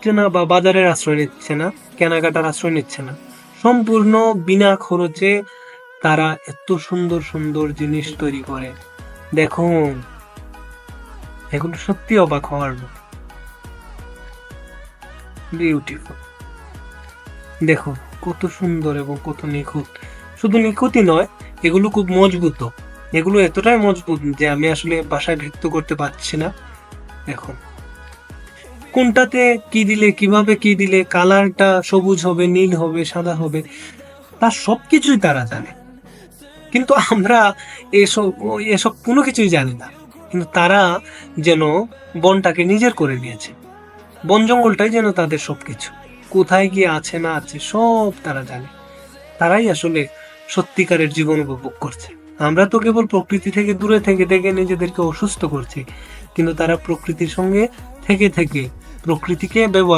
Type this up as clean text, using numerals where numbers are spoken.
নিচ্ছে না বা বাজারের আশ্রয় নিচ্ছে না, কেনাকাটার আশ্রয় নিচ্ছে না। সম্পূর্ণ বিনা খরচে তারা এত সুন্দর, সুন্দর জিনিস তৈরি করে। দেখুন, এগুলো সত্যি অবাক হওয়ার মতো। বিউটিফুল। দেখুন কত সুন্দর এবং কত নিখুঁত। শুধু নিখুঁতই নয়, এগুলো খুব মজবুতও। এগুলো এতটাই মজবুত যে আমি আসলে বাসায় ব্যক্ত করতে পারছি না। দেখুন কোনটাতে কি দিলে, কিভাবে কি দিলে কালারটা সবুজ হবে, নীল হবে, সাদা হবে, তার সবকিছুই তারা জানে। কিন্তু আমরা এসব কোনো কিছুই জানি না। কিন্তু তারা যেন বনটাকে নিজের করে নিয়েছে। বন জঙ্গলটাই যেন তাদের সবকিছু। কোথায় গিয়ে আছে না আছে সব তারা জানে। তারাই আসলে সত্যিকারের জীবন উপভোগ করছে। আমরা তো কেবল প্রকৃতি থেকে দূরে থেকে থেকে নিজেদেরকে অসুস্থ করছি। কিন্তু তারা প্রকৃতির সঙ্গে থেকে থেকে প্রকৃতিকে ব্যবহার